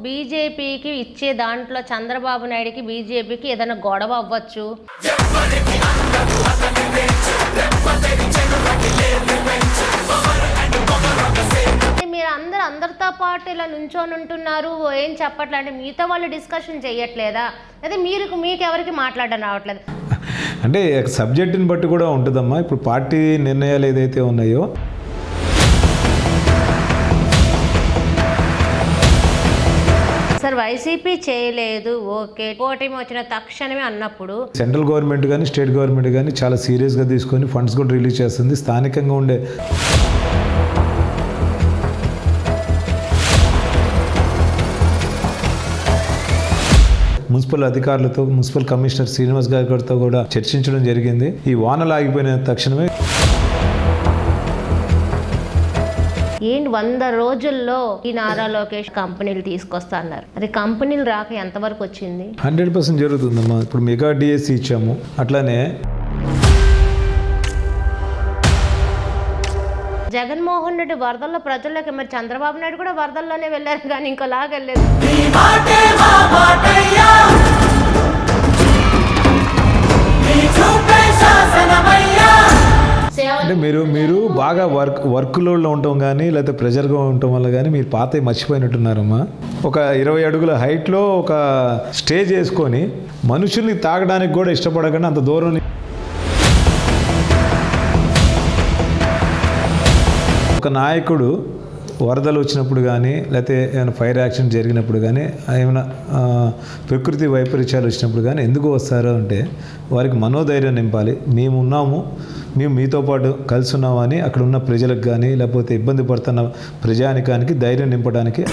బీజేపీకి ఇచ్చే దాంట్లో చంద్రబాబు నాయుడుకి బీజేపీకి ఏదైనా గొడవ అవ్వచ్చు. మీరు అందరితో పాటు ఇలా నుంచొని ఉంటున్నారు, ఏం చెప్పట్లే అంటే మీతో వాళ్ళు డిస్కషన్ చేయట్లేదా? అదే మీకు ఎవరికి మాట్లాడడం రావట్లేదు అంటే సబ్జెక్టుని బట్టి కూడా ఉంటుందమ్మా. ఇప్పుడు పార్టీ నిర్ణయాలు ఏదైతే ఉన్నాయో సార్ వైసీపీ చేయలేదు, ఓకే, కూటమి వచ్చిన తక్షణమే అన్నప్పుడు సెంట్రల్ గవర్నమెంట్ కానీ స్టేట్ గవర్నమెంట్ కానీ చాలా సీరియస్గా తీసుకొని ఫండ్స్ కూడా రిలీజ్ చేస్తుంది. స్థానికంగా ఉండే మున్సిపల్ అధికారులతో, మున్సిపల్ కమిషనర్ శ్రీనివాస్ గారితో కూడా చర్చించడం జరిగింది. ఈ వానలు ఆగిపోయిన తక్షణమే ఏంటి 100 రోజుల్లో ఈ నారా లోకేష్ కంపెనీలు తీసుకొస్తా అన్నారు. అది కంపెనీలు రాక ఎంతవరకు వచ్చింది? 100% జరుగుతుందమ్మా. ఇప్పుడు మెగా డిఎస్సి ఇచ్చాము. అట్లానే జగన్మోహన్ రెడ్డి వరదల్లో ప్రజల్లోకి, మరి చంద్రబాబు నాయుడు కూడా వరదల్లోనే వెళ్ళారు కానీ ఇంకోలాగా వెళ్ళలేదు. అంటే మీరు బాగా వర్క్ లోడ్లో ఉండటం కానీ లేకపోతే ప్రెజర్గా ఉండటం వల్ల కానీ మీరు పాత మర్చిపోయినట్టున్నారమ్మా. ఒక 20 అడుగుల హైట్లో ఒక స్టేజ్ వేసుకొని మనుషుల్ని తాగడానికి కూడా ఇష్టపడకుండా అంత దూరం ఒక నాయకుడు వరదలు వచ్చినప్పుడు కానీ లేకపోతే ఏమైనా ఫైర్ యాక్సిడెంట్ జరిగినప్పుడు కానీ ఏమైనా ప్రకృతి వైపరీత్యాలు వచ్చినప్పుడు కానీ ఎందుకు వస్తారో అంటే వారికి మనోధైర్యం నింపాలి. మేము ఉన్నాము, మేము మీతో పాటు కలిసి ఉన్నామని అక్కడ ఉన్న ప్రజలకు కానీ లేకపోతే ఇబ్బంది పడుతున్న ప్రజానికానికి ధైర్యం నింపడానికి